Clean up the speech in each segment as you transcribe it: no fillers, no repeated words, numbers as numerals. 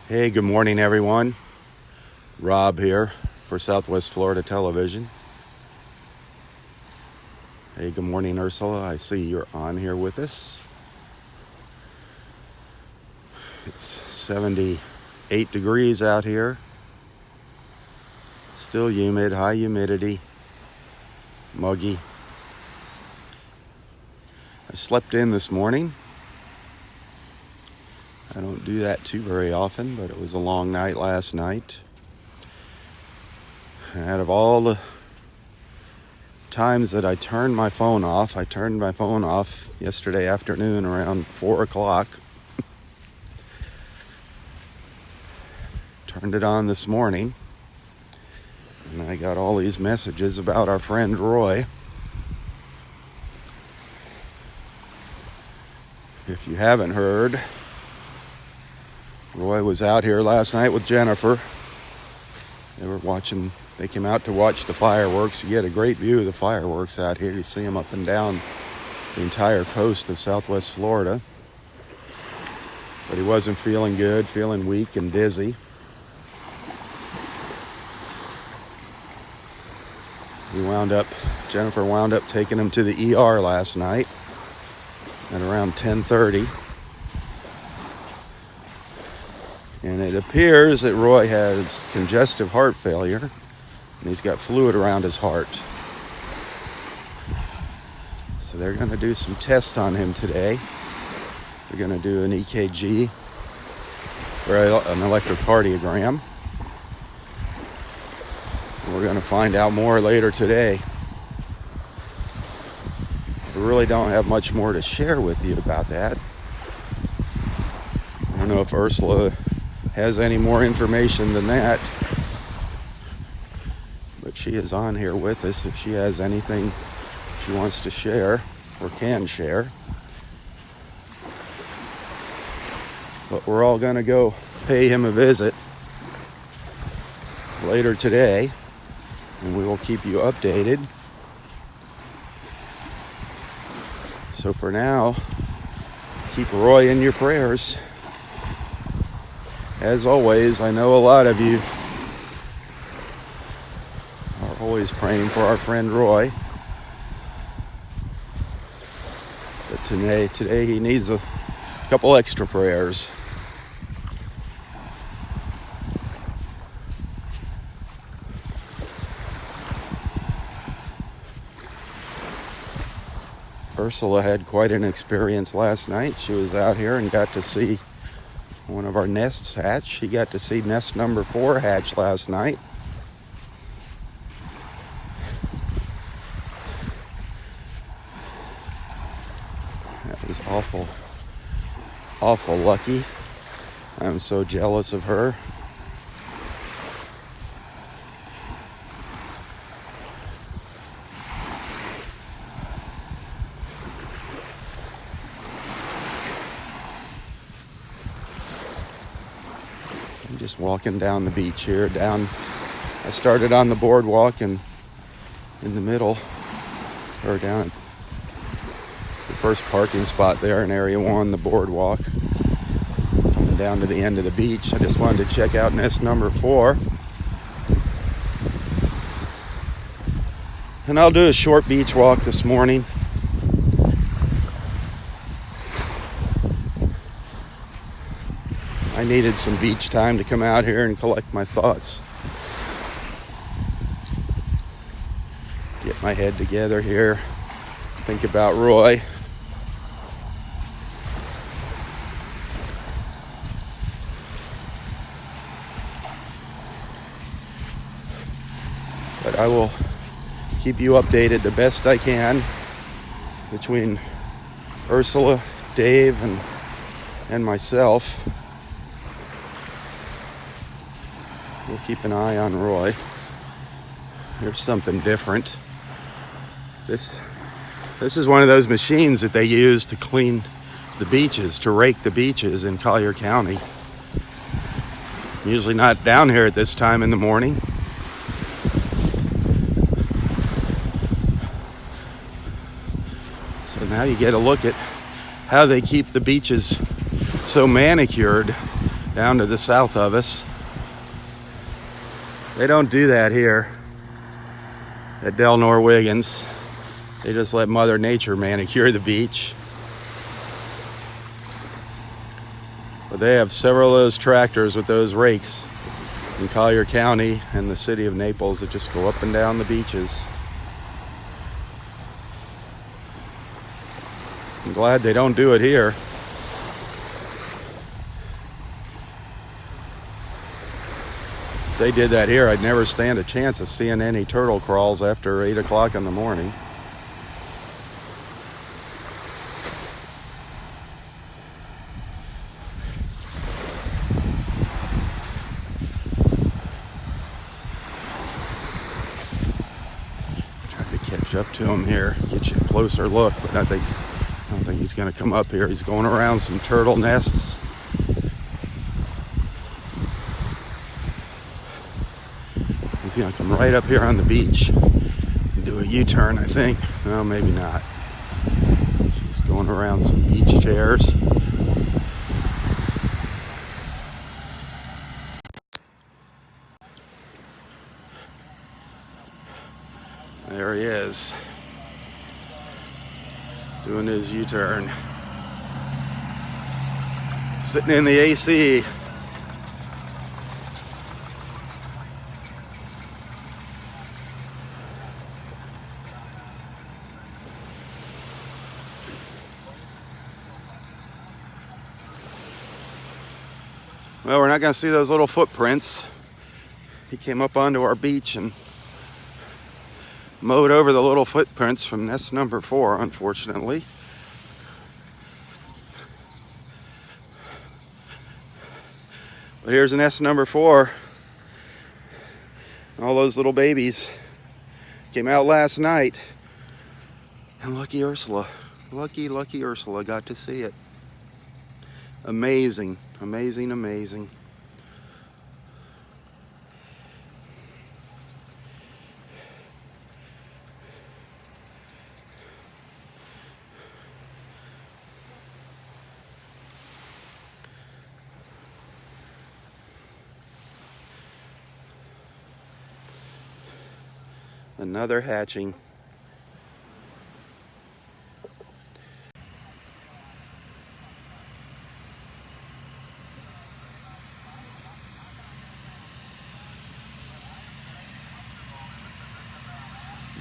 Hey, good morning, everyone. Robb here for Southwest Florida Television. Hey, good morning, Ursula. I see you're on here with us. It's 78 degrees out here. Still humid, high humidity, muggy. I slept in this morning. I don't do that too very often, but it was a long night last night. And out of all the times that I turned my phone off yesterday afternoon around 4 o'clock. Turned it on this morning, and I got all these messages about our friend Roy. If you haven't heard, Roy was out here last night with Jennifer. They came out to watch the fireworks. You get a great view of the fireworks out here. You see them up and down the entire coast of Southwest Florida. But he wasn't feeling good, feeling weak and dizzy. Jennifer wound up taking him to the ER last night at around 10:30. And it appears that Roy has congestive heart failure, and he's got fluid around his heart. So they're going to do some tests on him today. They're going to do an EKG, or an electrocardiogram. We're going to find out more later today. We really don't have much more to share with you about that. I don't know if Ursula has any more information than that, but she is on here with us if she has anything she wants to share or can share. But we're all going to go pay him a visit later today, and we will keep you updated. So for now, keep Roy in your prayers. As always, I know a lot of you are always praying for our friend Roy. But today he needs a couple extra prayers. Ursula had quite an experience last night. She was out here and got to see one of our nests hatch. She got to see nest number 4 hatch last night. That was awful lucky. I'm so jealous of her. I'm just walking down the beach here. I started on the boardwalk and in the middle, or down the first parking spot there in Area 1, the boardwalk, and down to the end of the beach. I just wanted to check out nest number 4. And I'll do a short beach walk this morning. I needed some beach time to come out here and collect my thoughts. Get my head together here. Think about Roy. But I will keep you updated the best I can between Ursula, Dave, and myself. We'll keep an eye on Roy. Here's something different. This is one of those machines that they use to clean the beaches, to rake the beaches in Collier County. Usually not down here at this time in the morning. So now you get a look at how they keep the beaches so manicured down to the south of us. They don't do that here at Del Norwiggins. They just let Mother Nature manicure the beach. But they have several of those tractors with those rakes in Collier County and the city of Naples that just go up and down the beaches. I'm glad they don't do it here. If they did that here, I'd never stand a chance of seeing any turtle crawls after 8 o'clock in the morning. Catch up to him here, get you a closer look, but I don't think he's going to come up here. He's going around some turtle nests. He's going to come right up here on the beach and do a U-turn, I think. No, maybe not. He's going around some beach chairs. There he is, doing his U-turn, sitting in the AC. Well, we're not going to see those little footprints. He came up onto our beach and mowed over the little footprints from nest number 4, unfortunately. But here's nest number 4. All those little babies came out last night. And lucky Ursula got to see it. Amazing, amazing, amazing. Another hatching. You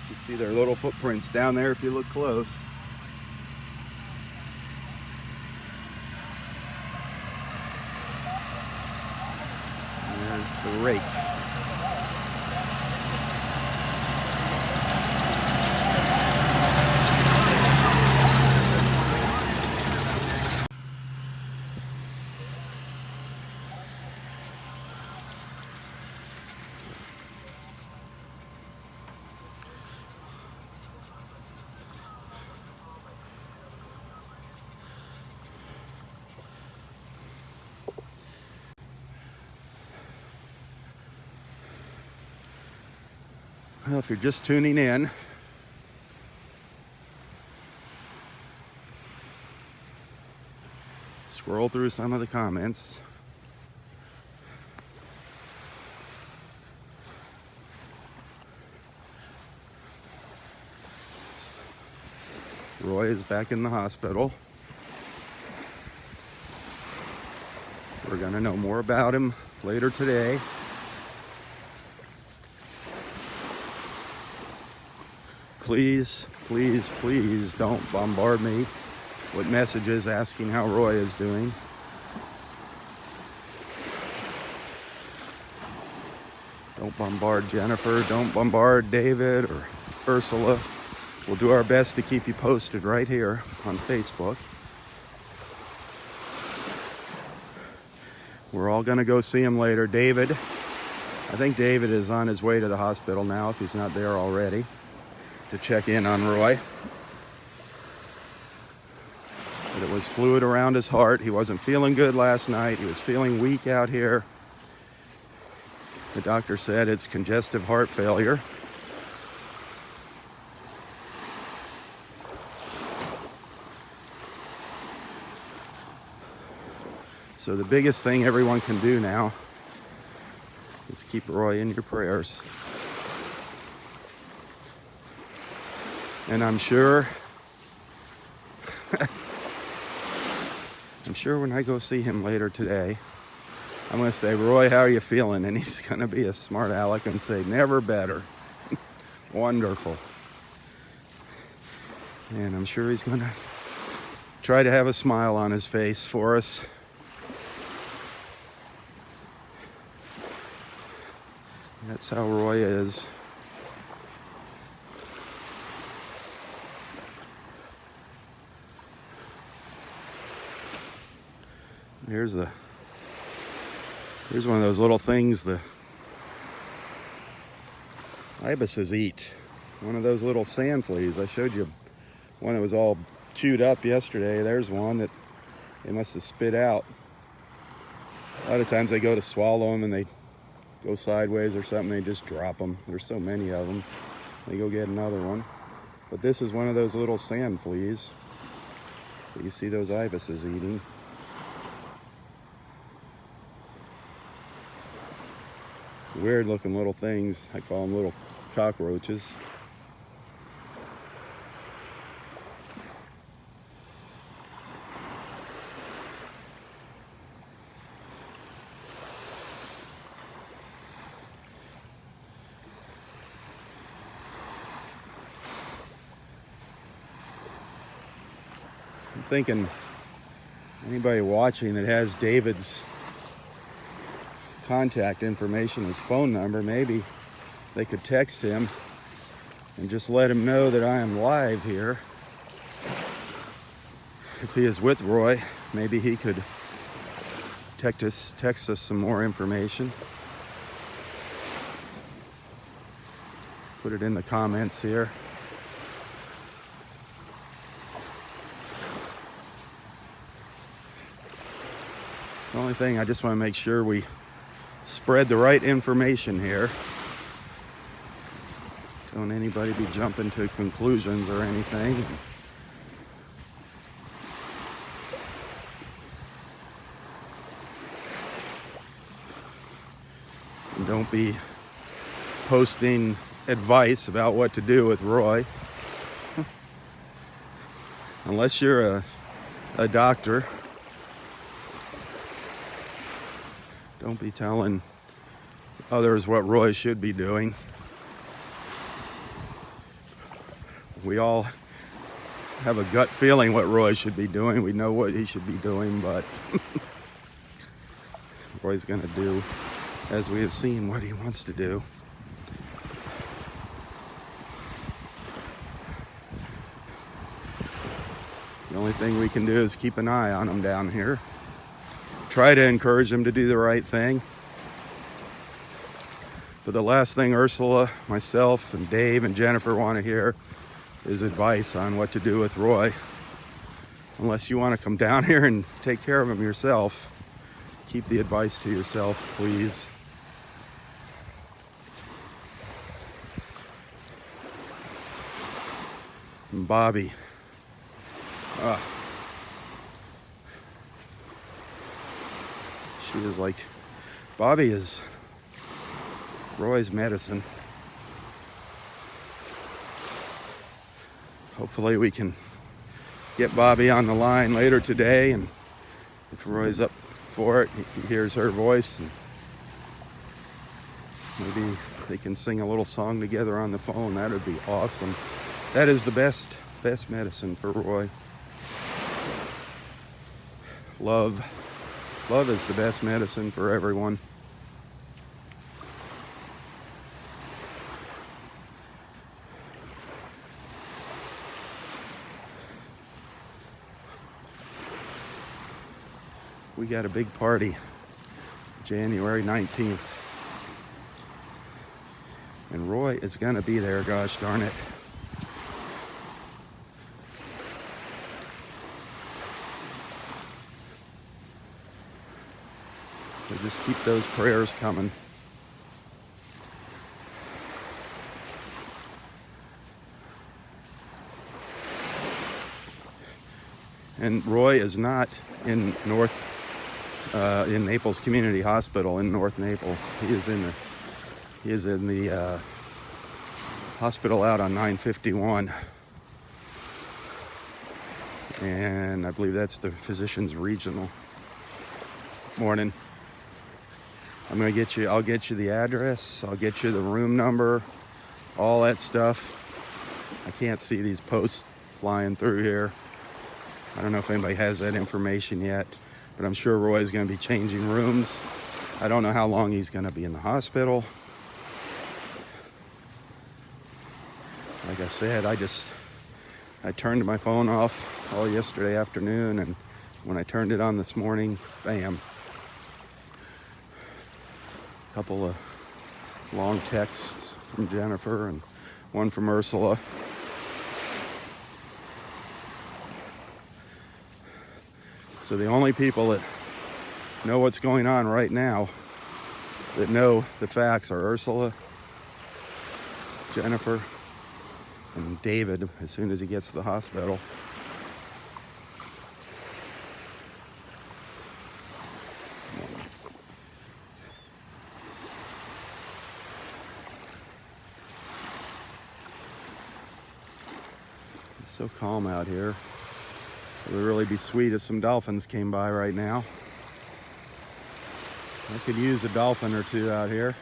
can see their little footprints down there if you look close. And there's the rake. Well, if you're just tuning in, scroll through some of the comments. Roy is back in the hospital. We're going to know more about him later today. Please, please, please don't bombard me with messages asking how Roy is doing. Don't bombard Jennifer, don't bombard David or Ursula. We'll do our best to keep you posted right here on Facebook. We're all going to go see him later. David, I think David is on his way to the hospital now, if he's not there already, to check in on Roy. But it was fluid around his heart. He wasn't feeling good last night. He was feeling weak out here. The doctor said it's congestive heart failure. So the biggest thing everyone can do now is keep Roy in your prayers. And I'm sure when I go see him later today, I'm going to say, Roy, how are you feeling? And he's going to be a smart aleck and say, never better. Wonderful. And I'm sure he's going to try to have a smile on his face for us. That's how Roy is. Here's one of those little things the ibises eat. One of those little sand fleas. I showed you one that was all chewed up yesterday. There's one that they must have spit out. A lot of times they go to swallow them and they go sideways or something. They just drop them. There's so many of them. They go get another one. But this is one of those little sand fleas that you see those ibises eating. Weird looking little things. I call them little cockroaches. I'm thinking anybody watching that has David's contact information, his phone number, maybe they could text him and just let him know that I am live here. If he is with Roy, maybe he could text us some more information. Put it in the comments here. The only thing, I just want to make sure we spread the right information here. Don't anybody be jumping to conclusions or anything. And don't be posting advice about what to do with Roy. Unless you're a doctor. Don't be telling others what Roy should be doing. We all have a gut feeling what Roy should be doing. We know what he should be doing, but Roy's going to do, as we have seen, what he wants to do. The only thing we can do is keep an eye on him down here. Try to encourage him to do the right thing. But the last thing Ursula, myself, and Dave, and Jennifer want to hear is advice on what to do with Roy. Unless you want to come down here and take care of him yourself, keep the advice to yourself, please. And Bobby. She is like, Bobby is Roy's medicine. Hopefully we can get Bobby on the line later today, and if Roy's up for it, he hears her voice, and maybe they can sing a little song together on the phone. That would be awesome. That is the best medicine for Roy. Love is the best medicine for everyone. We got a big party, January 19th. And Roy is gonna be there, gosh darn it. So just keep those prayers coming. And Roy is not in North in Naples Community Hospital in North Naples. He is in the hospital out on 951. And I believe that's the physician's regional. Morning. I'll get you the address. I'll get you the room number, all that stuff. I can't see these posts flying through here. I don't know if anybody has that information yet, but I'm sure Roy's going to be changing rooms. I don't know how long he's going to be in the hospital. Like I said, I turned my phone off all yesterday afternoon, and when I turned it on this morning, bam. A couple of long texts from Jennifer and one from Ursula. So the only people that know what's going on right now, that know the facts, are Ursula, Jennifer, and David as soon as he gets to the hospital. It's so calm out here. It would really be sweet if some dolphins came by right now. I could use a dolphin or two out here.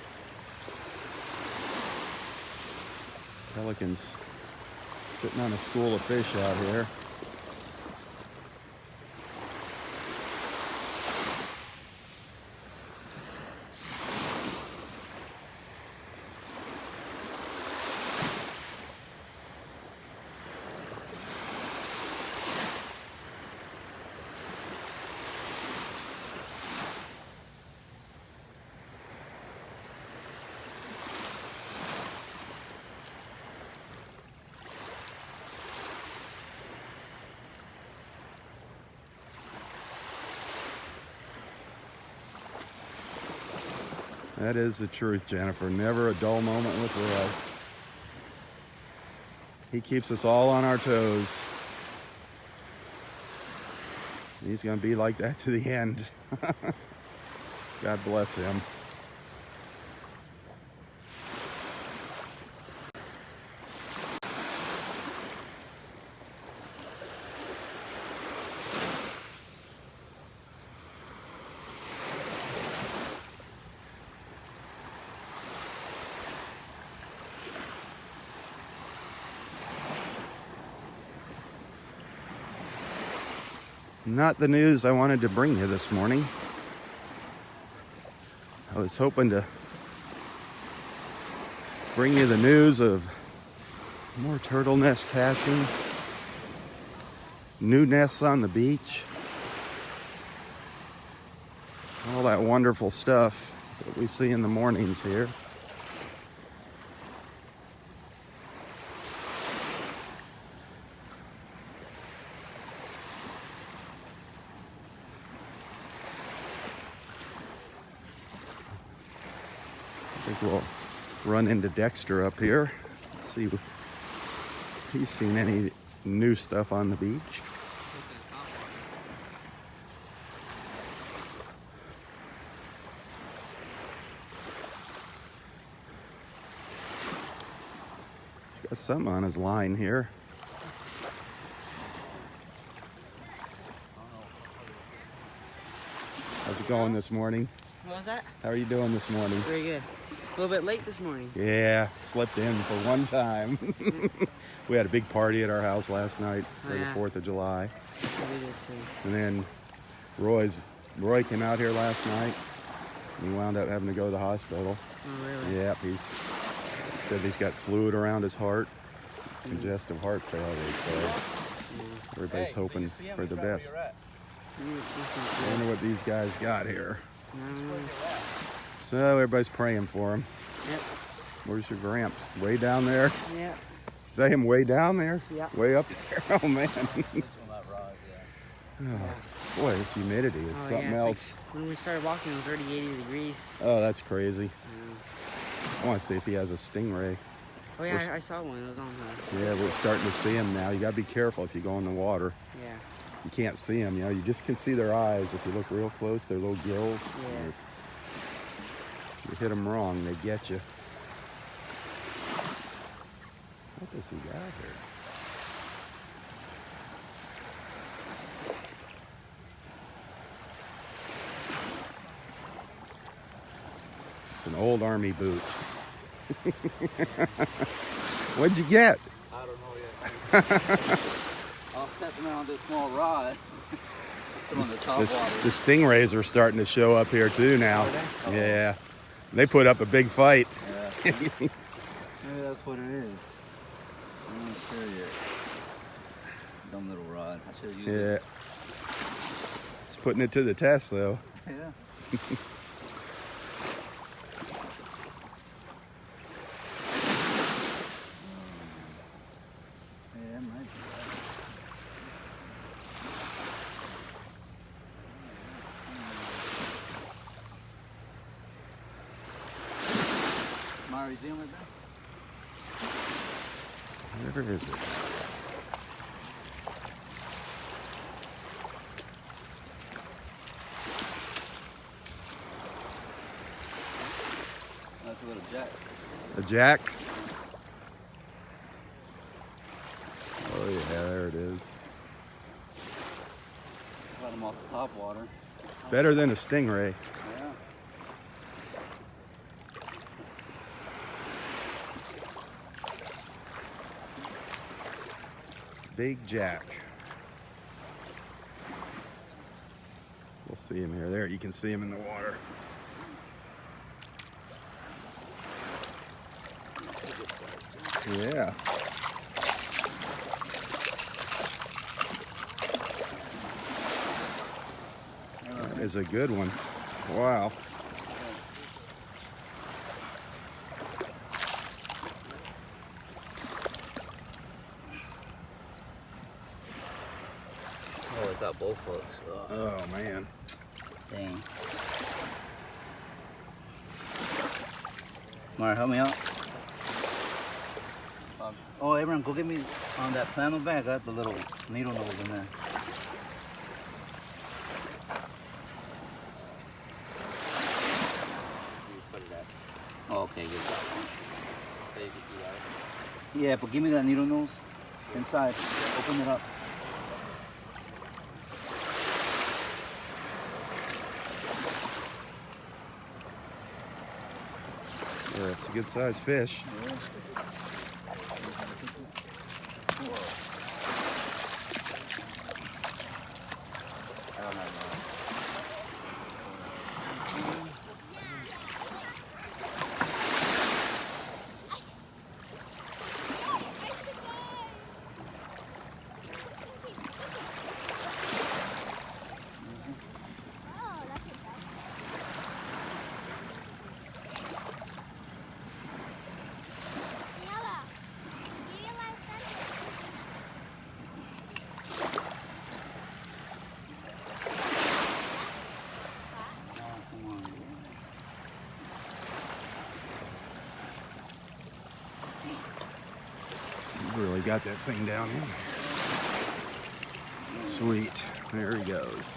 Pelicans sitting on a school of fish out here. That is the truth, Jennifer. Never a dull moment with Roy. He keeps us all on our toes. He's going to be like that to the end. God bless him. Not the news I wanted to bring you this morning. I was hoping to bring you the news of more turtle nests hatching, new nests on the beach, all that wonderful stuff that we see in the mornings here. I think we'll run into Dexter up here, see if he's seen any new stuff on the beach. He's got something on his line here. How's it going this morning? What was that? How are you doing this morning? Very good. A little bit late this morning. Yeah, slept in for one time. We had a big party at our house last night for the 4th of July. We did too. And then Roy came out here last night, and he wound up having to go to the hospital. Oh, really? Yep, he said he's got fluid around his heart, congestive heart failure, so everybody's hoping for the best. I wonder what these guys got here. So everybody's praying for him. Yep. Where's your Gramps? Way down there? Yeah. Is that him way down there? Yeah. Way up there? Oh, man. Oh, boy, this humidity is something else. Like when we started walking, it was already 80 degrees. Oh, that's crazy. I want to see if he has a stingray. Oh, yeah, I saw one. It was on the... Yeah, we're starting to see him now. You got to be careful if you go in the water. Yeah. You can't see them, you know. You just can see their eyes. If you look real close, their little gills. Yeah. You hit them wrong, they get you. What does he got here? It's an old army boot. What'd you get? I don't know yet. I was testing it on this small rod. Put on the top water. The stingrays are starting to show up here too now. Oh. Yeah. They put up a big fight. Yeah. Maybe that's what it is. I'm not sure yet. Dumb little rod. I should have used it. Yeah. It's putting it to the test though. Yeah. Yeah, it might be that. Mari, is he on it there? Whatever is it? That's a little jack. A jack? Oh yeah, there it is. Got him off the top water. Better than a stingray. Yeah. Big jack. We'll see him here. There, you can see him in the water. Yeah. That is a good one. Wow. Oh, it got both hooks. Oh man. Dang. Mara, help me out. Oh, Abraham, go get me on that flannel bag. I got the little needle nose in there. Oh, okay, good. Yeah, but give me that needle nose inside. Open it up. Yeah, it's a good sized fish. You really got that thing down in. Sweet. There he goes.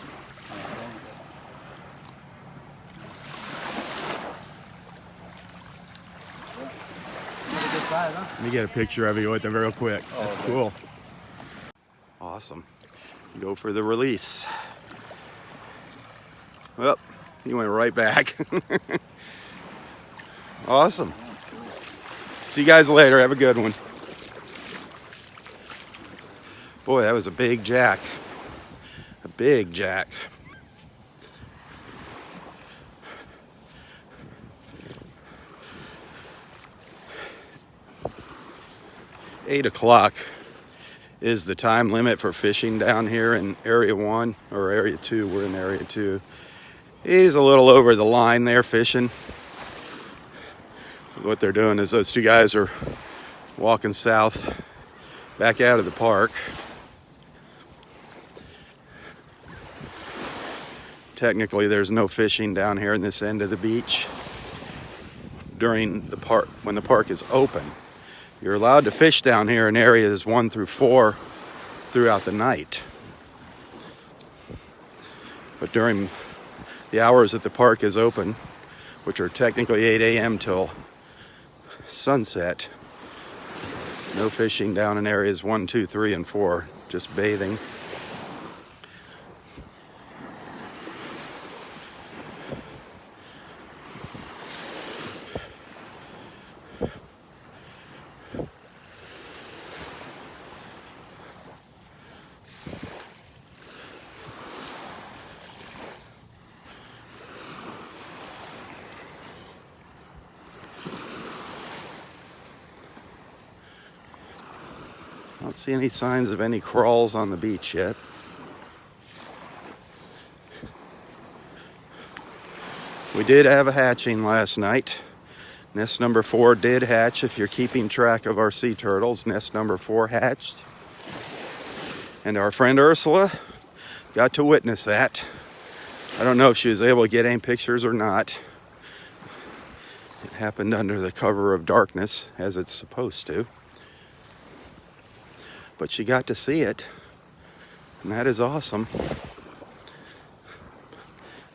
Let me get a picture of you with him real quick. That's cool. Awesome. Go for the release. Well, he went right back. Awesome. See you guys later. Have a good one. Boy, that was a big jack. A big jack. Eight o'clock is the time limit for fishing down here in Area 1 or Area 2. We're in Area 2. He's a little over the line there fishing. What they're doing is those two guys are walking south back out of the park. Technically, there's no fishing down here in this end of the beach during the park when the park is open. You're allowed to fish down here in areas 1 through 4 throughout the night. But during the hours that the park is open, which are technically 8 a.m. till sunset, no fishing down in areas 1, 2, 3, and 4, just bathing. I don't see any signs of any crawls on the beach yet. We did have a hatching last night. Nest number 4 did hatch. If you're keeping track of our sea turtles, nest number 4 hatched. And our friend Ursula got to witness that. I don't know if she was able to get any pictures or not. It happened under the cover of darkness, as it's supposed to. But she got to see it, and that is awesome.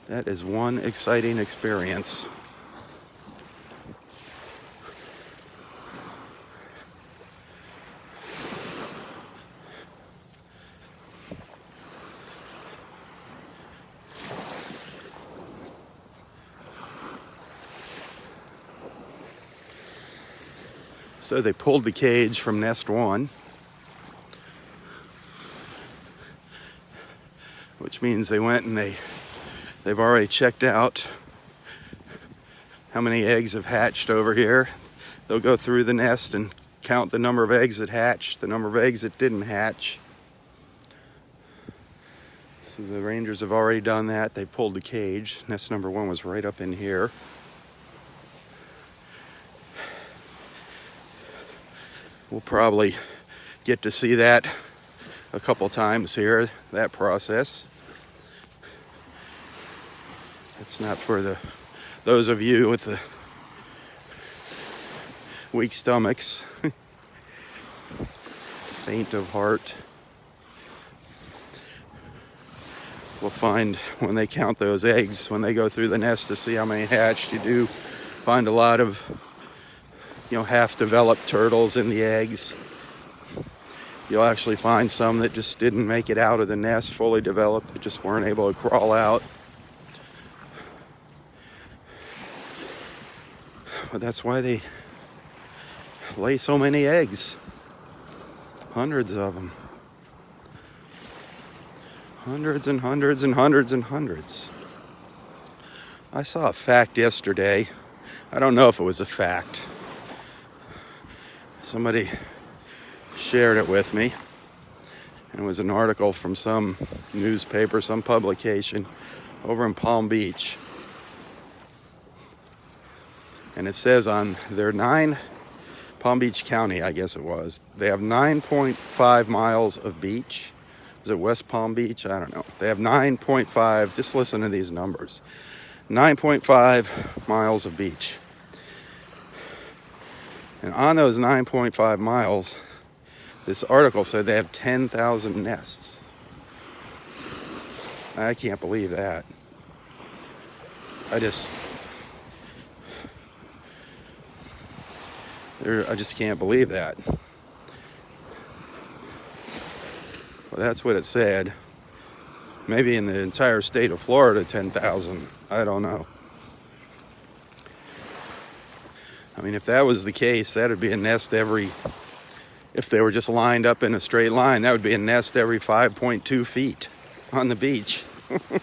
That is one exciting experience. So they pulled the cage from nest 1, which means they went and they've already checked out how many eggs have hatched over here. They'll go through the nest and count the number of eggs that hatched, the number of eggs that didn't hatch. So the rangers have already done that. They pulled the cage. Nest number 1 was right up in here. We'll probably get to see that a couple times here, that process. It's not for those of you with the weak stomachs, faint of heart. We'll find when they count those eggs, when they go through the nest to see how many hatched, you do find a lot of, half-developed turtles in the eggs. You'll actually find some that just didn't make it out of the nest fully developed, that just weren't able to crawl out. But that's why they lay so many eggs. Hundreds of them. Hundreds and hundreds and hundreds and hundreds. I saw a fact yesterday. I don't know if it was a fact. Somebody shared it with me. And it was an article from some newspaper, some publication over in Palm Beach. And it says on their Palm Beach County, I guess it was, they have 9.5 miles of beach. Is it West Palm Beach? I don't know. They have 9.5, just listen to these numbers. 9.5 miles of beach. And on those 9.5 miles, this article said they have 10,000 nests. I can't believe that. I just can't believe that. Well, that's what it said. Maybe in the entire state of Florida, 10,000. I don't know. I mean, if that was the case, that would be a nest if they were just lined up in a straight line, that would be a nest every 5.2 feet on the beach. And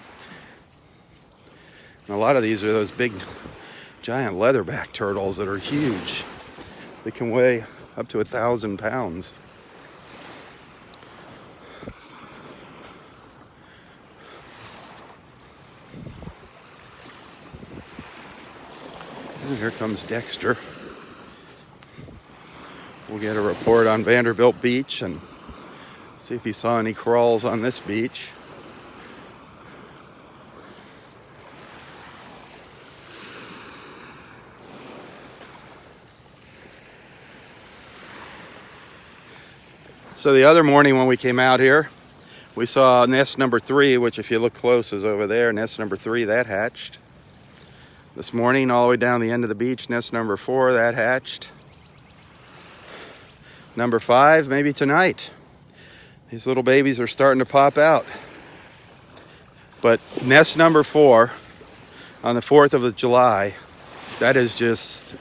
a lot of these are those big, giant leatherback turtles that are huge. They can weigh up to 1,000 pounds. And here comes Dexter. We'll get a report on Vanderbilt Beach and see if he saw any crawls on this beach. So the other morning when we came out here, We saw nest number 3, which if you look close is over there. Nest number 3, that hatched. This morning, all the way down the end of the beach, nest number 4, that hatched. Number 5, maybe tonight. These little babies are starting to pop out. But nest number 4 on the 4th of July, that is just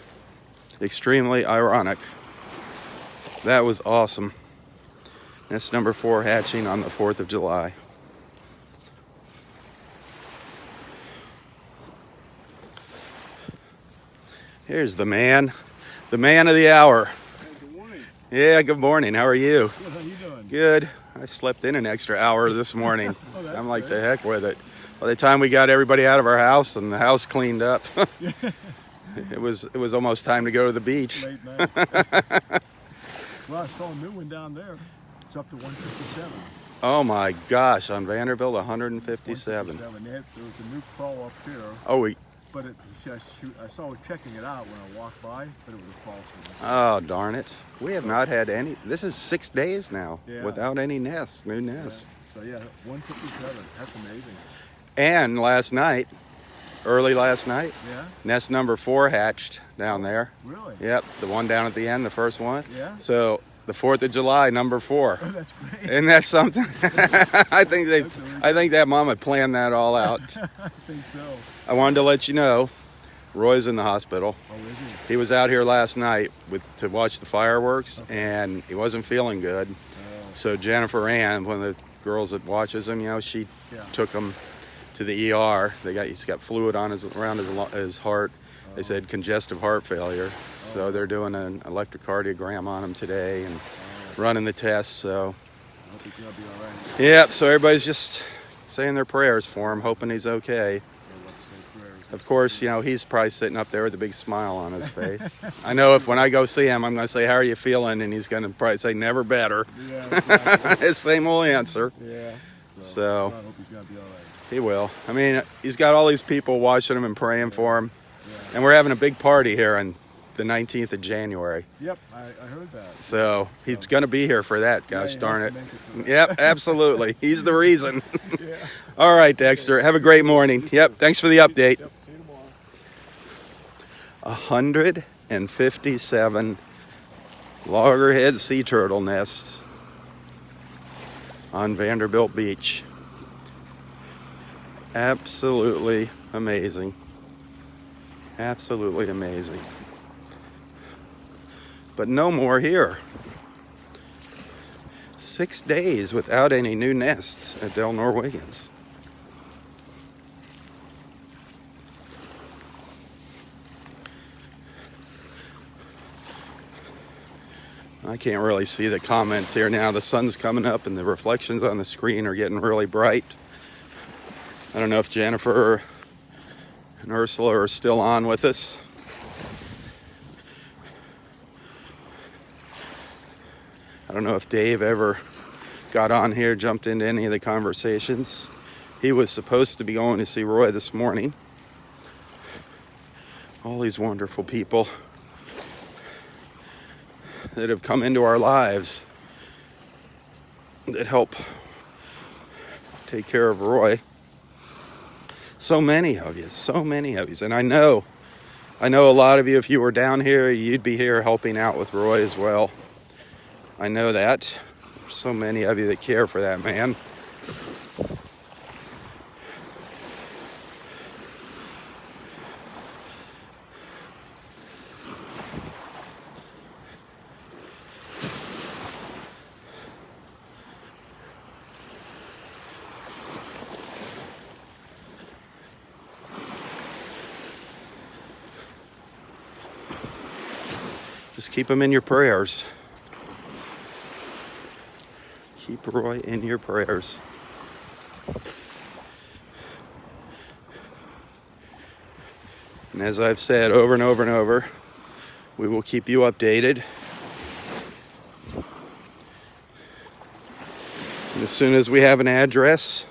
extremely ironic. That was awesome. Nest number 4 hatching on the 4th of July. Here's the man of the hour. Hey, good morning. Yeah, good morning. How are you? Good, how you doing? Good. I slept in an extra hour this morning. Oh, that's I'm like great. the heck with it. By the time we got everybody out of our house and the house cleaned up, it was almost time to go to the beach. Late night. Well, I saw a new one down there. It's up to 157. Oh my gosh, on Vanderbilt, 157. There was a new crawl up here, Oh, but I saw it checking it out when I walked by, but it was a false one. oh darn it. We have not had any. This is 6 days now Yeah. without any nests, new nests. So yeah, 157. That's amazing. And last night, early last night, Yeah? nest number 4 hatched down there. Really? Yep, the one down at the end, the first one. Yeah? So the 4th of July, number 4. Oh, that's great. Isn't that something? I think that mama planned that all out. I think so. I wanted to let you know, Roy's in the hospital. Oh, is he? He was out here last night to watch the fireworks, and he wasn't feeling good. Oh, So Jennifer Ann, one of the girls that watches him, she yeah. took him to the ER. He's got fluid on around his heart. They said congestive heart failure. So they're doing an electrocardiogram on him today and running the tests. So I hope he's going to be all right. yep. So everybody's just saying their prayers for him, hoping he's okay. Yeah, we'll have to say prayers. Of course, he's probably sitting up there with a big smile on his face. I know if when I go see him, I'm going to say, "How are you feeling?" And he's going to probably say, "Never better." Yeah, exactly. It's the same old answer. Yeah. So- I hope he's going to be all right. He will. I mean, he's got all these people watching him and praying for him. Yeah. And we're having a big party here on the 19th of January. Yep, I heard that. So he's going to be here for that, gosh he darn has it. to make it for that. Yep, absolutely. He's the reason. Yeah. All right, Dexter. Have a great morning. Yep, thanks for the update. Yep, see you tomorrow. 157 loggerhead sea turtle nests on Vanderbilt Beach. Absolutely amazing. Absolutely amazing. But no more here. 6 days without any new nests at Del Norwiggins. I can't really see the comments here now. The sun's coming up and the reflections on the screen are getting really bright. I don't know if Jennifer and Ursula are still on with us. I don't know if Dave ever got on here, jumped into any of the conversations. He was supposed to be going to see Roy this morning. All these wonderful people that have come into our lives that help take care of Roy. So many of you. And I know a lot of you, if you were down here, you'd be here helping out with Roy as well. I know that. So many of you that care for that man. Just keep him in your prayers. Keep Roy in your prayers. And as I've said over and over and over, we will keep you updated. And as soon as we have an address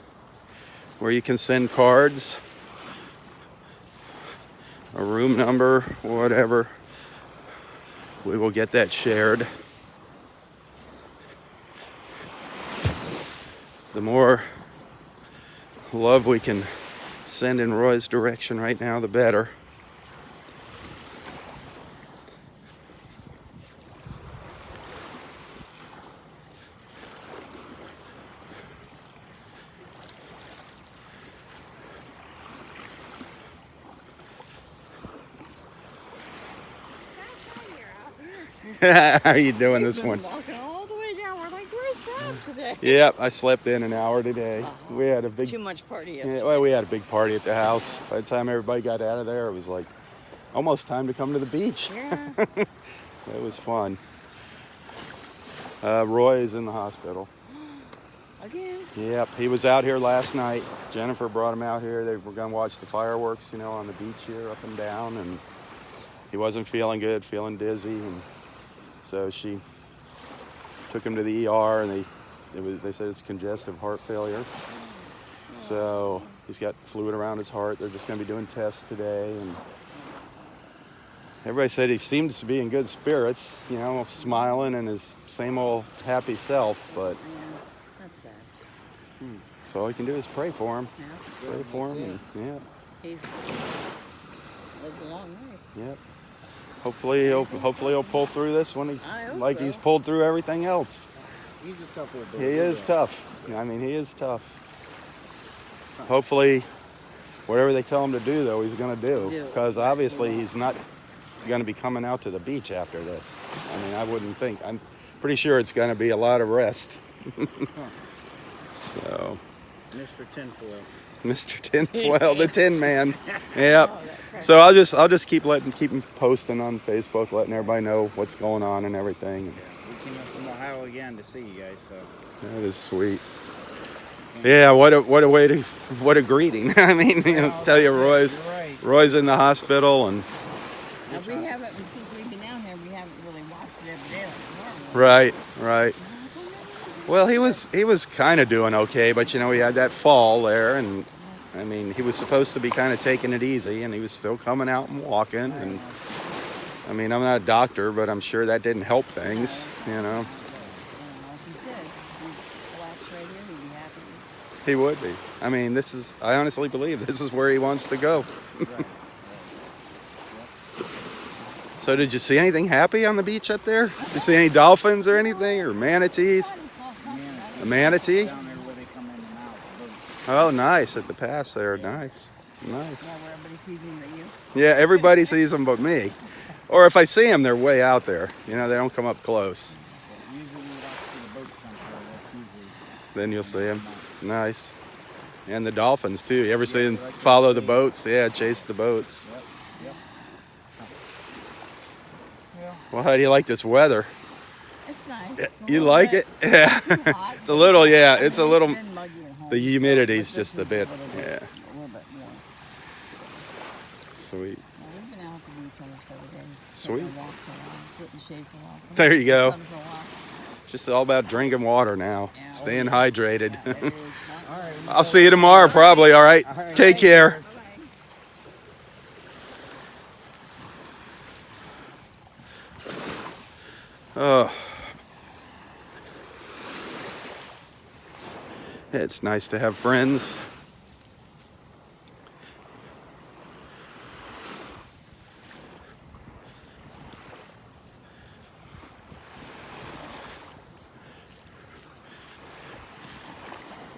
where you can send cards, a room number, whatever, we will get that shared. the more love we can send in Roy's direction right now, the better. How are you doing this one? Walking all the way down. We're like, where's Rob today? Yep, I slept in an hour today. We had a big Too much party yesterday. Yeah, well, we had a big party at the house. By the time everybody got out of there, it was like almost time to come to the beach. Yeah. It was fun. Roy is in the hospital. Again? Yep, he was out here last night. Jennifer brought him out here. They were going to watch the fireworks, on the beach here, up and down. And he wasn't feeling good, feeling dizzy. And so she took him to the ER, and they said it's congestive heart failure. So he's got fluid around his heart. They're just going to be doing tests today. And everybody said he seemed to be in good spirits, smiling and his same old happy self. But Yeah, that's sad. so all you can do is pray for him. Yeah. Pray for him. And, He's lived a long life. Yep. Hopefully he'll pull through this one I hope like so. he's pulled through everything else. He's a tough little He is tough. I mean, he is tough. Hopefully, whatever they tell him to do, though, he's going to do. Because obviously he's not going to be coming out to the beach after this. I mean, I wouldn't think. I'm pretty sure it's going to be a lot of rest. So, Mr. Tinfoil. Mr. Tinfoil, the Tin Man. Yep. So I'll just keep him posting on Facebook, letting everybody know what's going on and everything. We came up from Ohio again to see you guys, so. That is sweet. Yeah, what a greeting. I mean, tell you Roy's in the hospital and Now, we haven't, since we've been down here, we haven't really watched it every day like normal. right. Well, he was kind of doing okay, but he had that fall there, and I mean, he was supposed to be kind of taking it easy, and he was still coming out and walking. And I mean, I'm not a doctor, but I'm sure that didn't help things, Like you said, if he walks right here, he'd be happy. He would be. I mean, I honestly believe this is where he wants to go. So did you see anything happy on the beach up there? Did you see any dolphins or anything, or manatees? A manatee? Down there where they come in and out. Oh, nice, at the pass there. Nice. Yeah, where everybody sees him but you. Yeah, everybody sees them but me. Or if I see them, they're way out there. They don't come up close. Usually we watch the boats come through. That's usually. Then you'll see them. Nice. And the dolphins, too. You ever see them follow the boats? Yeah, chase the boats. Yep. Well, how do you like this weather? It's nice. You like it? Yeah. It's a little, it's a little, been muggy at home. the humidity's just a bit, yeah. A little bit more. Sweet. Well, we've been out to the beach almost every day. Sweet. Taking a walk for a while, sit in the shade for a while. There you go. Sun for a while. Just all about drinking water now. Yeah. Staying hydrated. It is. All right. I'll see you tomorrow probably, all right? Take care. Oh. It's nice to have friends.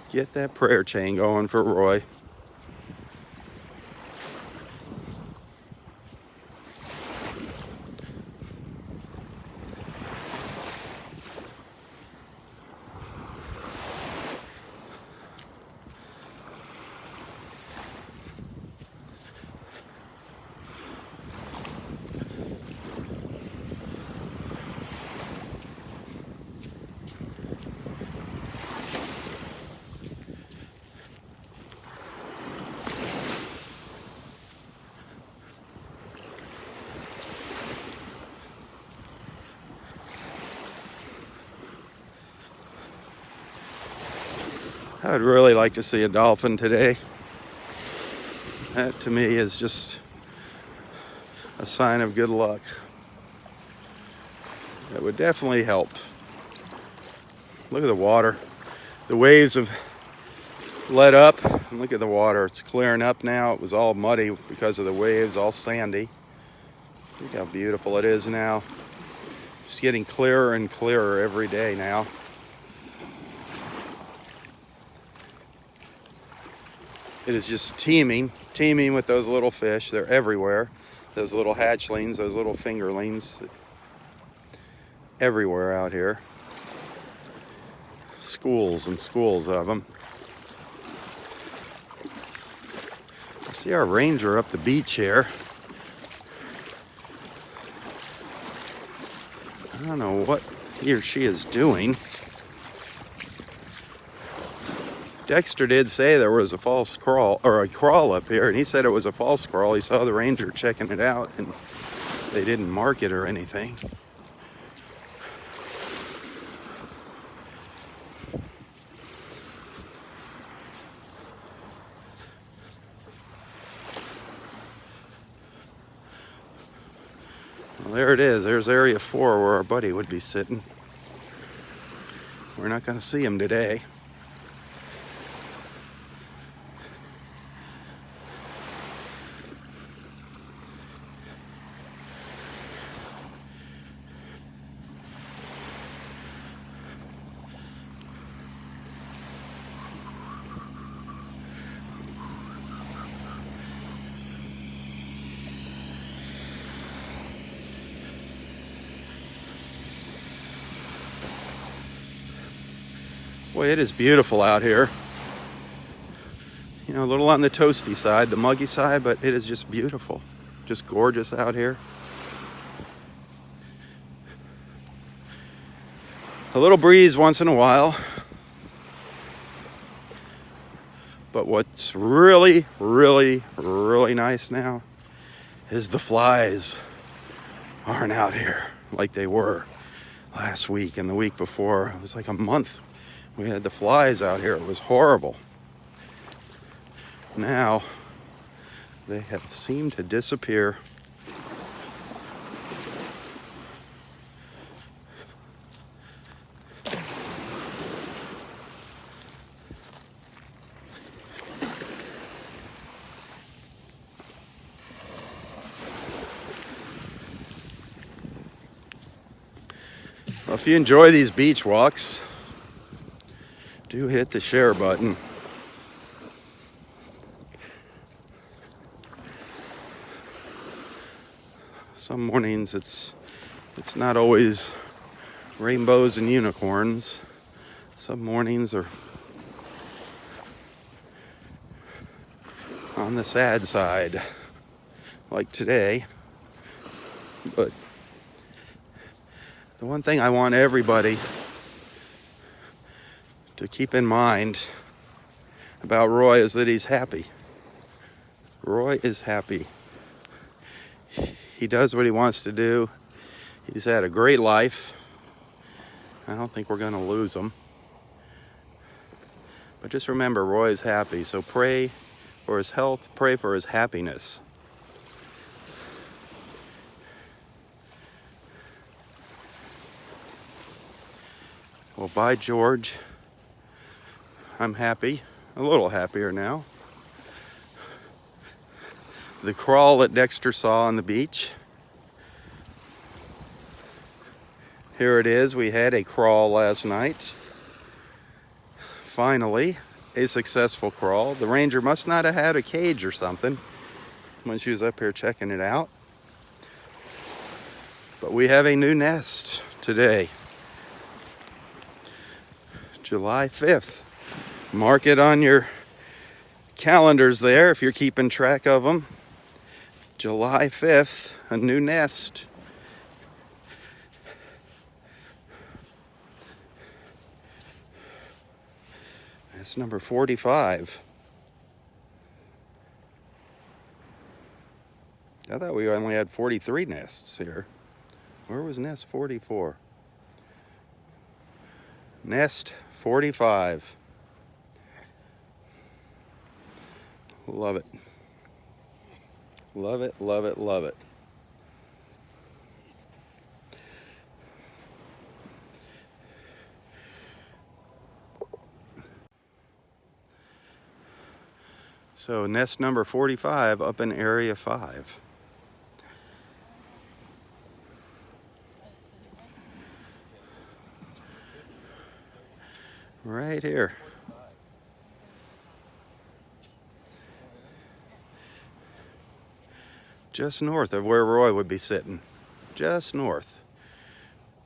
Get that prayer chain going for Roy. I'd really like to see a dolphin today. That to me is just a sign of good luck. That would definitely help. Look at the water. The waves have let up. And look at the water. It's clearing up now. It was all muddy because of the waves, all sandy. Look how beautiful it is now. Just getting clearer and clearer every day now. It is just teeming with those little fish. They're everywhere. Those little hatchlings, those little fingerlings, everywhere out here. Schools and schools of them. I see our ranger up the beach here. I don't know what he or she is doing. Dexter did say there was a false crawl, or a crawl up here, and he said it was a false crawl. He saw the ranger checking it out, and they didn't mark it or anything. Well, there it is. There's Area 4 where our buddy would be sitting. We're not going to see him today. Boy, it is beautiful out here. You know, a little on the toasty side, the muggy side, but it is just beautiful. Just gorgeous out here. A little breeze once in a while. But what's really, really, really nice now is the flies aren't out here like they were last week and the week before. It was like a month. We had the flies out here. It was horrible. Now, they have seemed to disappear. Well, if you enjoy these beach walks, do hit the share button. Some mornings it's not always rainbows and unicorns. Some mornings are on the sad side, like today. But the one thing I want everybody to keep in mind about Roy is that he's happy. Roy is happy. He does what he wants to do. He's had a great life. I don't think we're going to lose him. But just remember, Roy is happy. So pray for his health, pray for his happiness. Well, by George, I'm happy, a little happier now. The crawl that Dexter saw on the beach. Here it is. We had a crawl last night. Finally, a successful crawl. The ranger must not have had a cage or something when she was up here checking it out. But we have a new nest today. July 5th. Mark it on your calendars there if you're keeping track of them. July 5th, a new nest. That's number 45. I thought we only had 43 nests here. Where was nest 44? Nest 45. Love it. Love it, love it, love it. So nest number 45 up in area 5. Right here. Just north of where Roy would be sitting. Just north.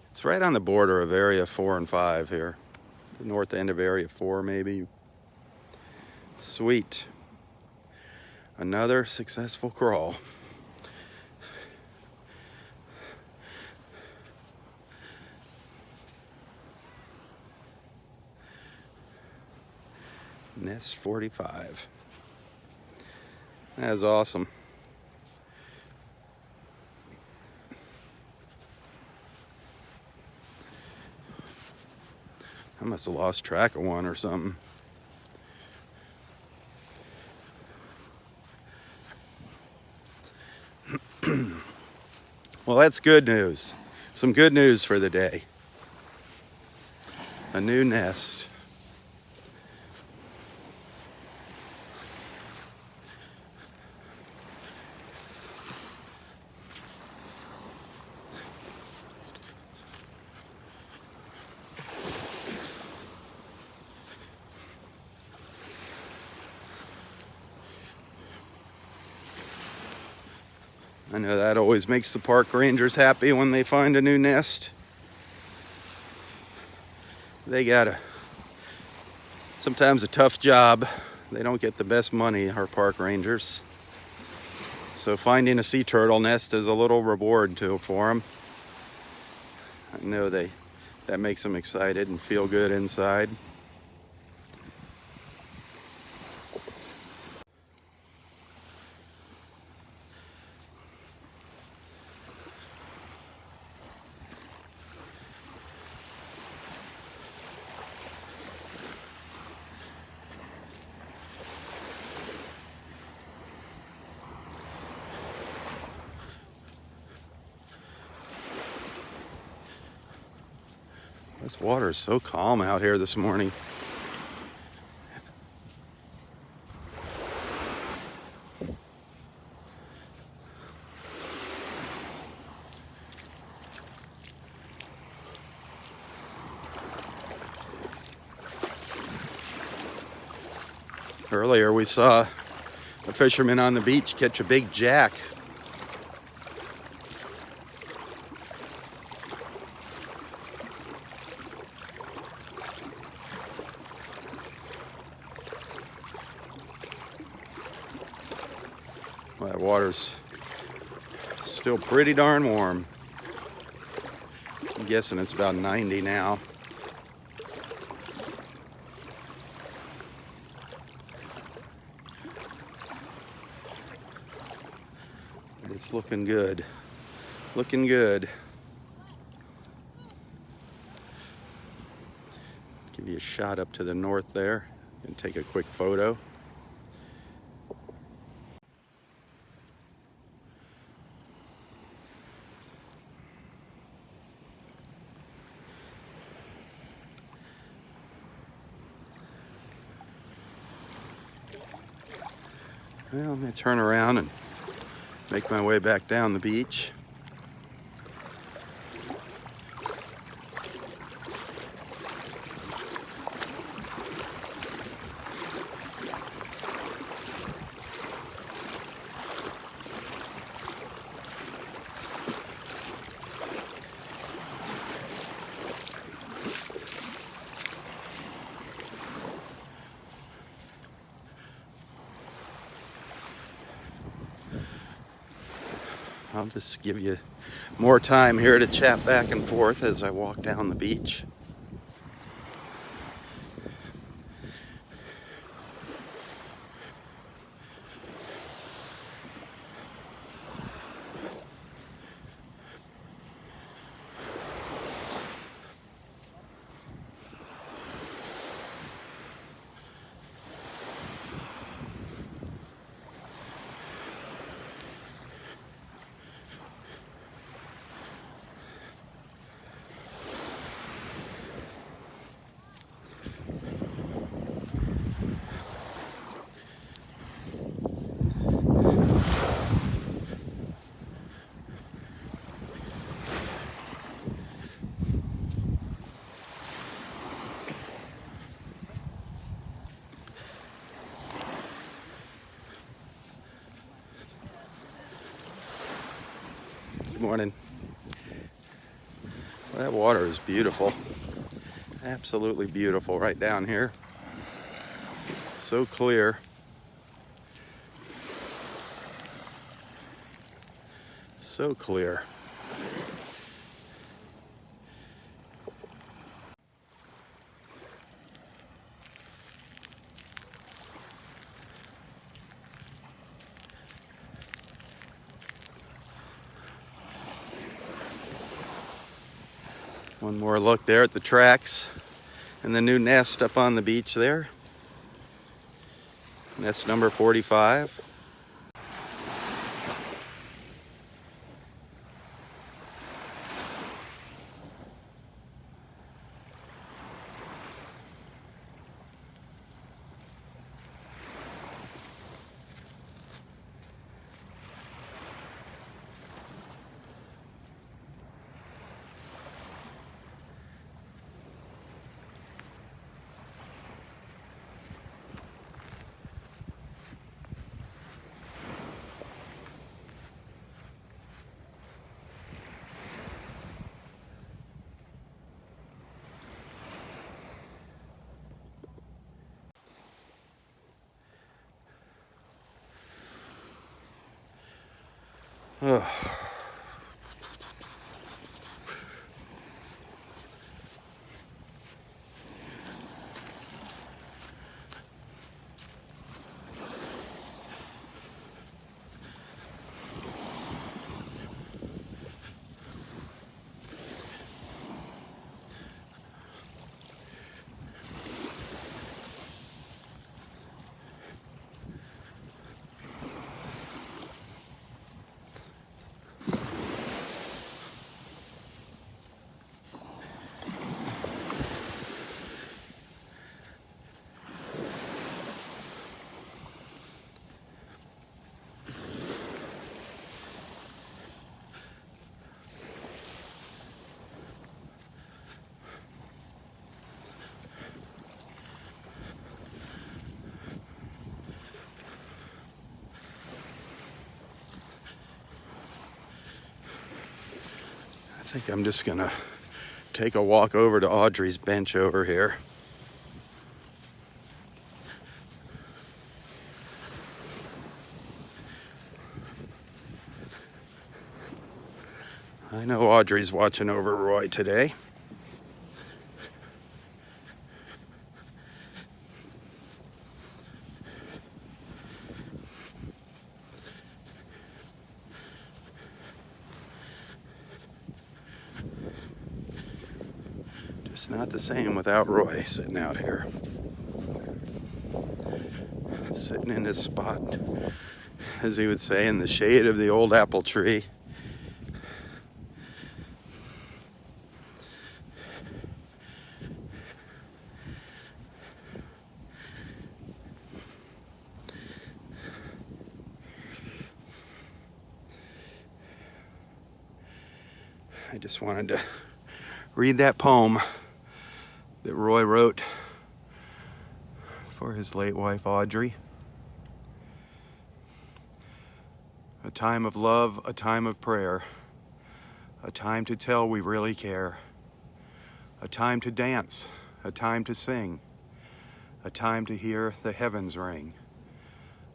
It's right on the border of area 4 and 5 here. The north end of area 4 maybe. Sweet. Another successful crawl. Nest 45. That is awesome. I must have lost track of one or something. Well, that's good news. Some good news for the day. A new nest. I know that always makes the park rangers happy when they find a new nest. They got sometimes a tough job. They don't get the best money, our park rangers. So finding a sea turtle nest is a little reward for them. I know that makes them excited and feel good inside. This water is so calm out here this morning. Earlier we saw a fisherman on the beach catch a big jack. Well, that water's still pretty darn warm. I'm guessing it's about 90 now. But it's looking good. Looking good. Give you a shot up to the north there and take a quick photo. Well, I'm going to turn around and make my way back down the beach. I'll just give you more time here to chat back and forth as I walk down the beach. morning. Well, that water is beautiful. Absolutely beautiful right down here. So clear. So clear. One more look there at the tracks and the new nest up on the beach there. Nest number 45. Ugh. I think I'm just gonna take a walk over to Audrey's bench over here. I know Audrey's watching over Roy today. It's not the same without Roy sitting out here. Sitting in his spot, as he would say, in the shade of the old apple tree. I just wanted to read that poem that Roy wrote for his late wife Audrey. A time of love, a time of prayer, a time to tell we really care, a time to dance, a time to sing, a time to hear the heavens ring,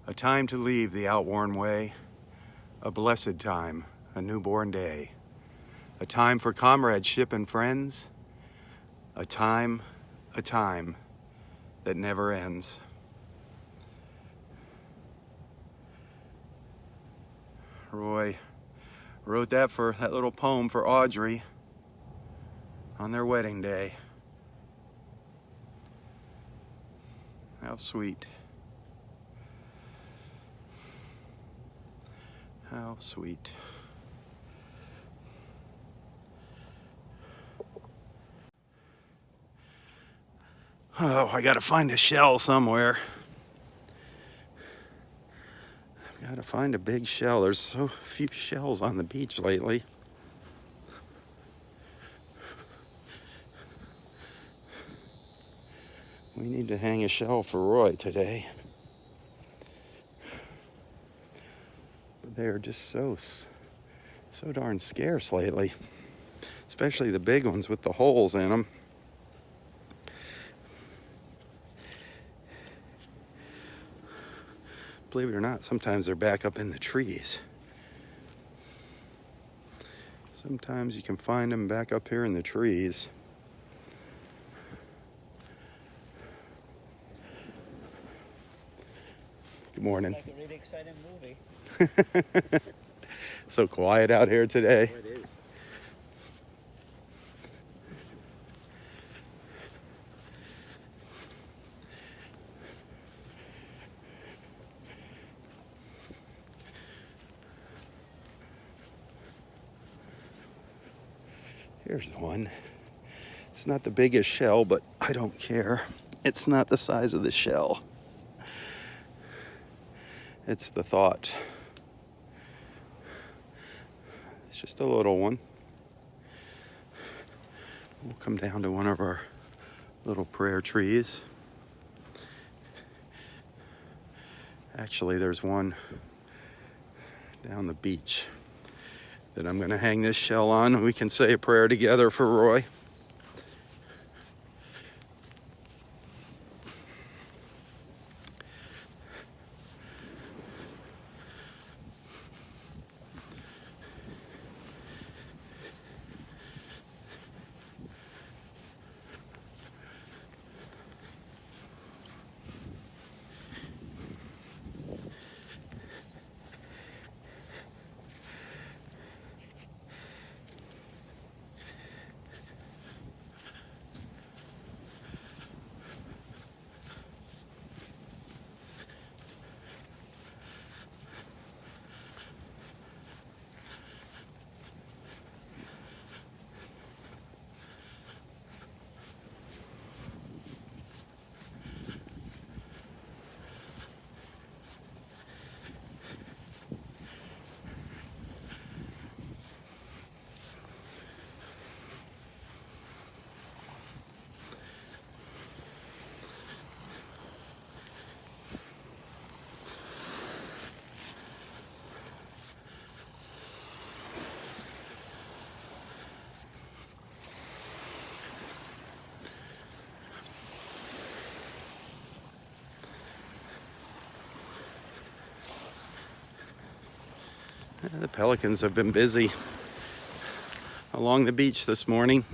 a time to leave the outworn way, a blessed time, a newborn day, a time for comradeship and friends, a time that never ends. Roy wrote that little poem for Audrey on their wedding day. How sweet. How sweet. Oh, I gotta find a shell somewhere. I've gotta find a big shell. There's so few shells on the beach lately. We need to hang a shell for Roy today. But they are just so so darn scarce lately, especially the big ones with the holes in them. Believe it or not, sometimes they're back up in the trees. Sometimes you can find them back up here in the trees. Good morning. Like a really exciting movie. So quiet out here today. Oh, it is. Here's one. It's not the biggest shell, but I don't care. It's not the size of the shell. It's the thought. It's just a little one. We'll come down to one of our little prayer trees. Actually, there's one down the beach that I'm going to hang this shell on, and we can say a prayer together for Roy. The pelicans have been busy along the beach this morning.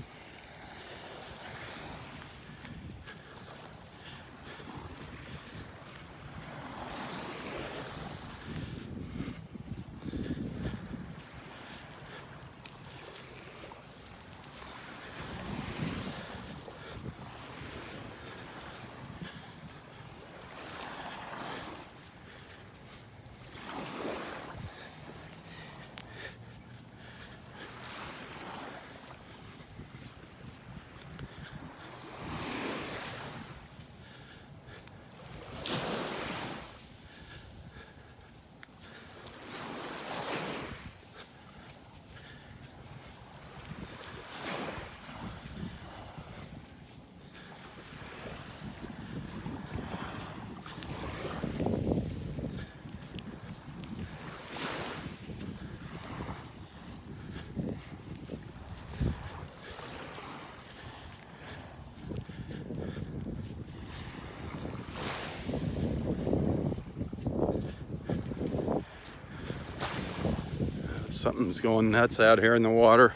Something's going nuts out here in the water.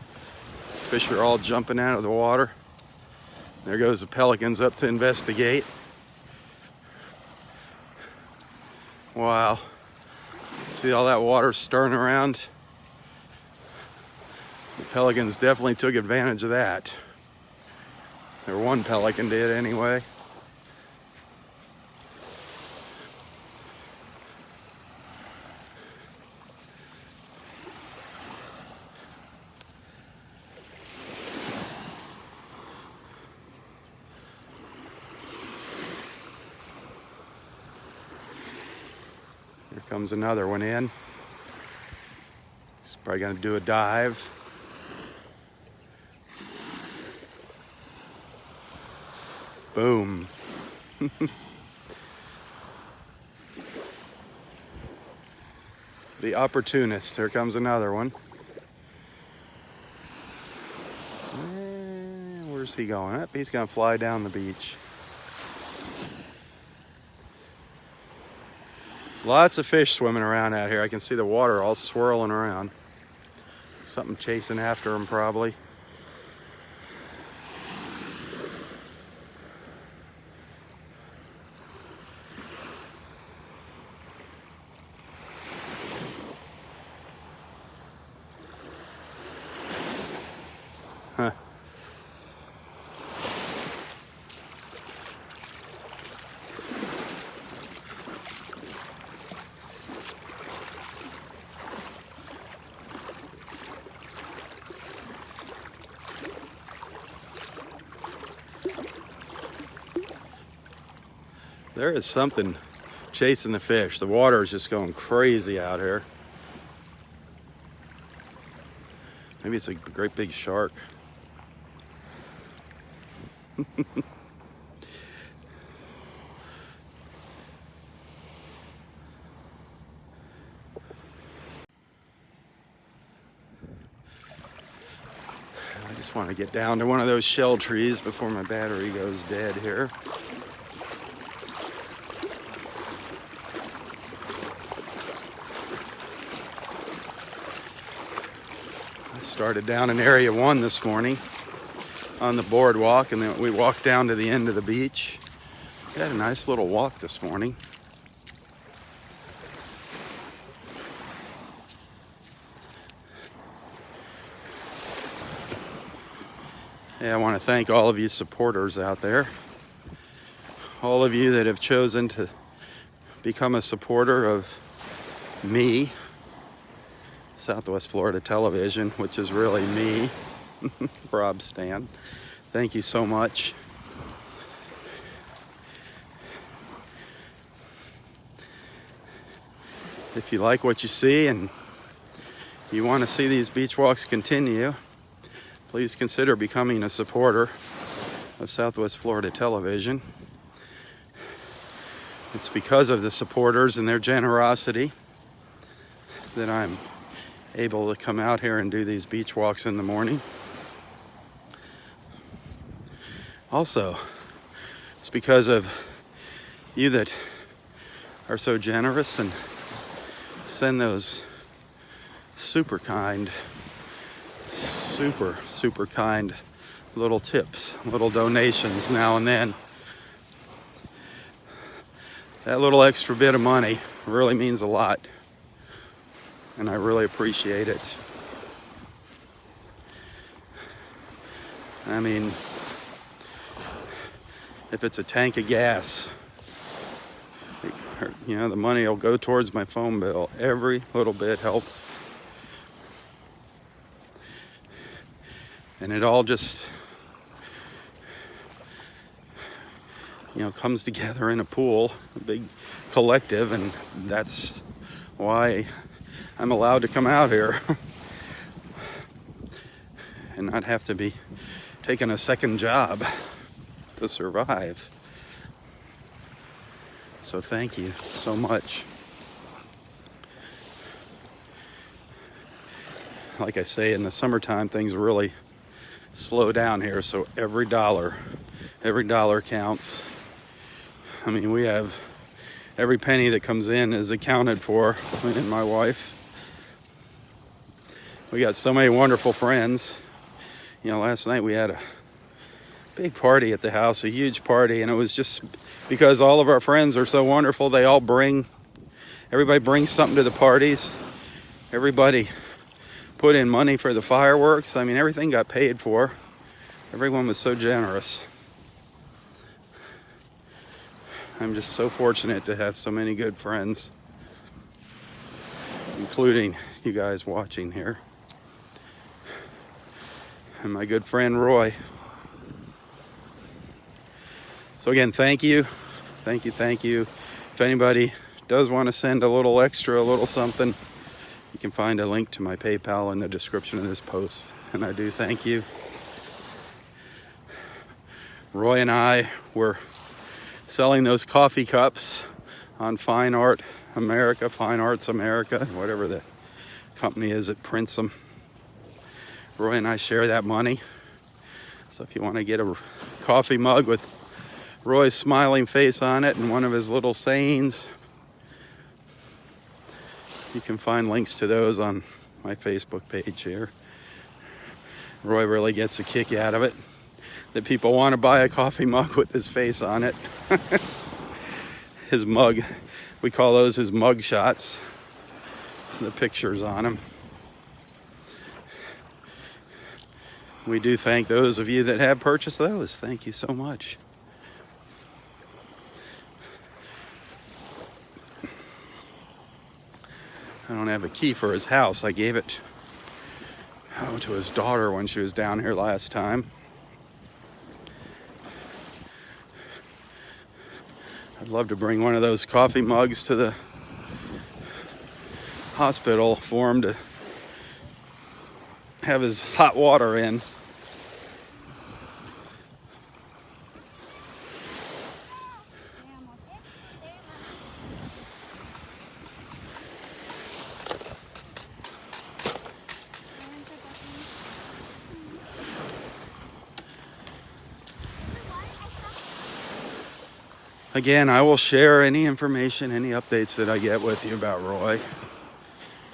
Fish are all jumping out of the water. There goes the pelicans up to investigate. Wow. See all that water stirring around? The pelicans definitely took advantage of that. Or one pelican did anyway. Here comes another one in. He's probably going to do a dive. Boom. The opportunist. Here comes another one. Where's he going? Up, he's gonna fly down the beach. Lots of fish swimming around out here. I can see the water all swirling around. Something chasing after him probably. Huh. There is something chasing the fish. The water is just going crazy out here. Maybe it's a great big shark. I just want to get down to one of those shell trees before my battery goes dead here. I started down in Area 1 this morning on the boardwalk, and then we walked down to the end of the beach. We had a nice little walk this morning. Yeah, I want to thank all of you supporters out there. All of you that have chosen to become a supporter of me, Southwest Florida Television, which is really me, Robb Stan. Thank you so much. If you like what you see and you want to see these beach walks continue, please consider becoming a supporter of Southwest Florida Television. It's because of the supporters and their generosity that I'm able to come out here and do these beach walks in the morning. Also, it's because of you that are so generous and send those super kind little tips, little donations now and then. That little extra bit of money really means a lot, and I really appreciate it. I mean, if it's a tank of gas, you know, the money will go towards my phone bill. Every little bit helps. And it all just, you know, comes together in a pool, a big collective, and that's why I'm allowed to come out here and not have to be taking a second job to survive. So thank you so much. Like I say, in the summertime, things really slow down here, so every dollar counts. I mean, we have every penny that comes in is accounted for, me and my wife. We got so many wonderful friends. You know, last night we had a big party at the house, a huge party, and it was just because all of our friends are so wonderful. Everybody brings something to the parties. Everybody put in money for the fireworks. I mean, everything got paid for. Everyone was so generous. I'm just so fortunate to have so many good friends, including you guys watching here. And my good friend Roy. So again, thank you. Thank you. If anybody does want to send a little extra, a little something, you can find a link to my PayPal in the description of this post. And I do thank you. Roy and I were selling those coffee cups on Fine Arts America, whatever the company is that prints them. Roy and I share that money. So if you want to get a coffee mug with Roy's smiling face on it and one of his little sayings, you can find links to those on my Facebook page here. Roy really gets a kick out of it, that people want to buy a coffee mug with his face on it. His mug, we call those his mug shots, the pictures on them. We do thank those of you that have purchased those. Thank you so much. I don't have a key for his house. I gave it to his daughter when she was down here last time. I'd love to bring one of those coffee mugs to the hospital for him to have his hot water in. Again, I will share any information, any updates that I get with you about Roy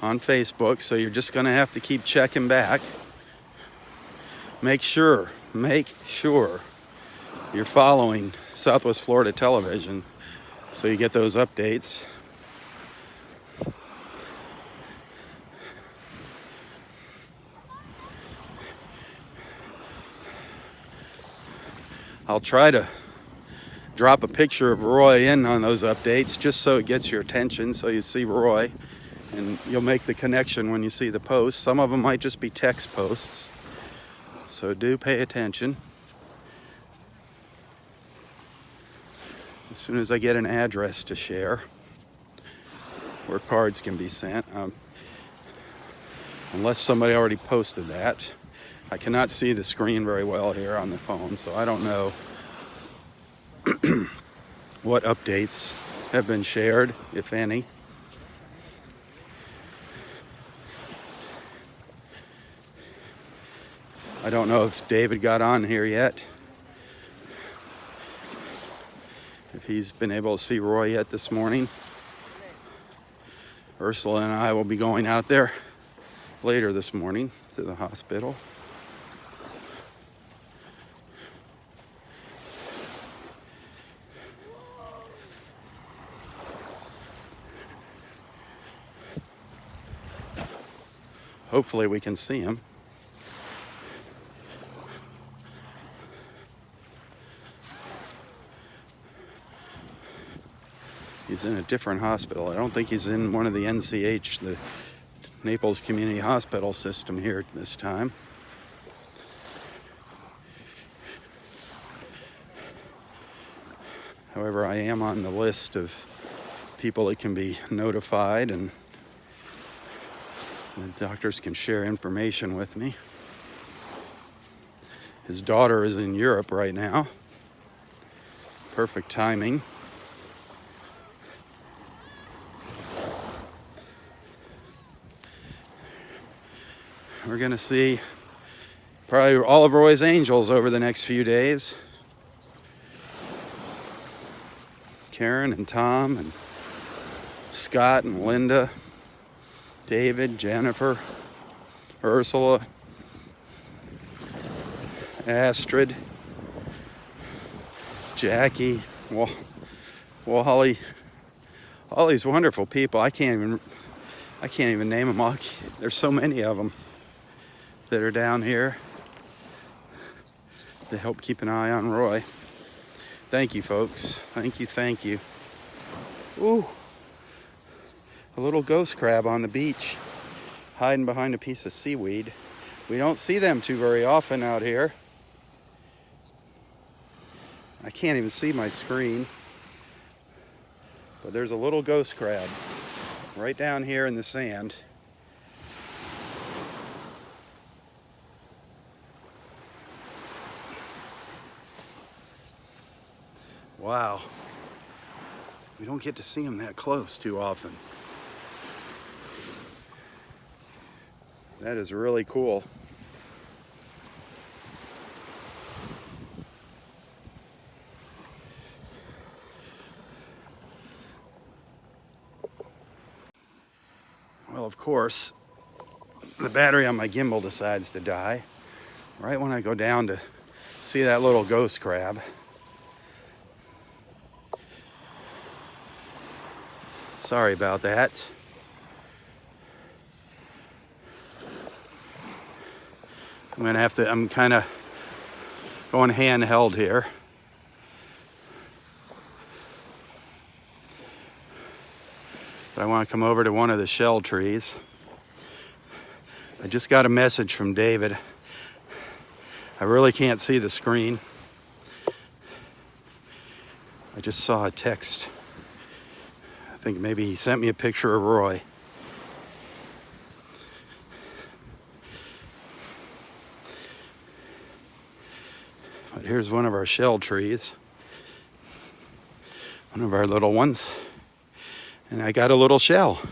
on Facebook, so you're just going to have to keep checking back. Make sure you're following Southwest Florida Television so you get those updates. I'll try to drop a picture of Roy in on those updates just so it gets your attention, so you see Roy and you'll make the connection when you see the posts. Some of them might just be text posts, so do pay attention. As soon as I get an address to share where cards can be sent, unless somebody already posted that. I cannot see the screen very well here on the phone, so I don't know what updates have been shared, if any. I don't know if David got on here yet, if he's been able to see Roy yet this morning. Ursula and I will be going out there later this morning to the hospital. Hopefully we can see him. He's in a different hospital. I don't think he's in one of the NCH, the Naples Community Hospital system here this time. However, I am on the list of people that can be notified, and the doctors can share information with me. His daughter is in Europe right now. Perfect timing. We're going to see probably all of Roy's angels over the next few days. Karen and Tom and Scott and Linda, David, Jennifer, Ursula, Astrid, Jackie, Wally, all these wonderful people. I can't even name them all. There's so many of them that are down here to help keep an eye on Roy. Thank you, folks. Thank you. Ooh. A little ghost crab on the beach, hiding behind a piece of seaweed. We don't see them too very often out here. I can't even see my screen. But there's a little ghost crab right down here in the sand. Wow. We don't get to see them that close too often. That is really cool. of course, the battery on my gimbal decides to die right when I go down to see that little ghost crab. Sorry about that. I'm kind of going handheld here. But I want to come over to one of the shell trees. I just got a message from David. I really can't see the screen. I just saw a text. I think maybe he sent me a picture of Roy. But here's one of our shell trees. One of our little ones. And I got a little shell.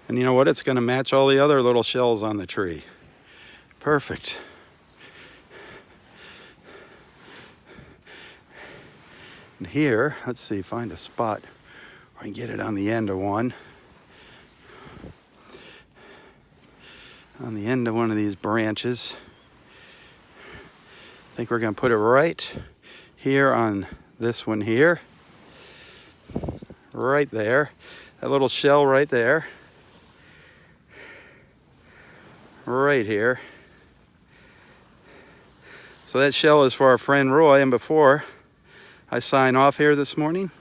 And you know what? It's going to match all the other little shells on the tree. Perfect. And here, let's see, find a spot where I can get it on the end of one. On the end of one of these branches. I think we're going to put it right here on this one here. Right there. That little shell right there. Right here. So that shell is for our friend Roy. And before I sign off here this morning,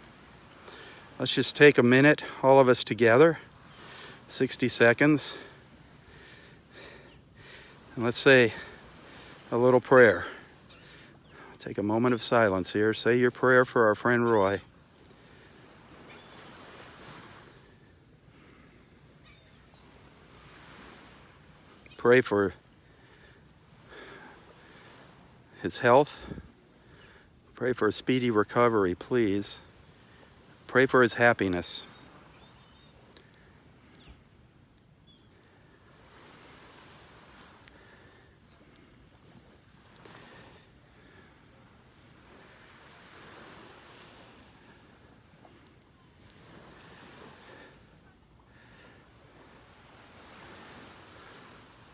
let's just take a minute, all of us together, 60 seconds. And let's say a little prayer. Take a moment of silence here. Say your prayer for our friend Roy. Pray for his health. Pray for a speedy recovery, please. Pray for his happiness.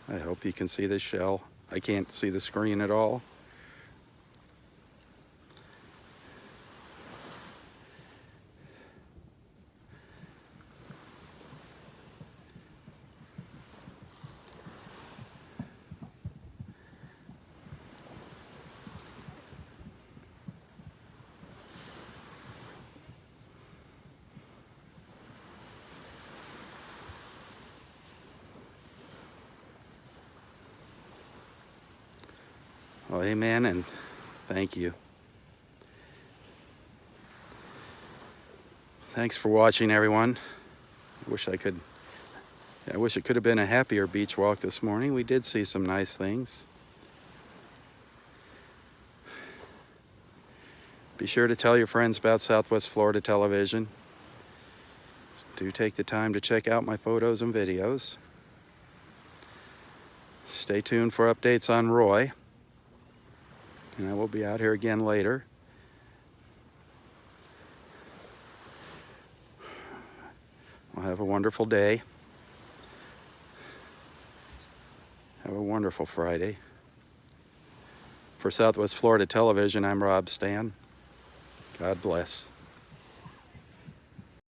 I hope you can see this shell. I can't see the screen at all. Well, amen and thank you. Thanks for watching, everyone. I wish it could have been a happier beach walk this morning. We did see some nice things. Be sure to tell your friends about Southwest Florida Television. Do take the time to check out my photos and videos. Stay tuned for updates on Roy. And I will be out here again later. Well, have a wonderful day. Have a wonderful Friday. For Southwest Florida Television, I'm Robb Stan. God bless.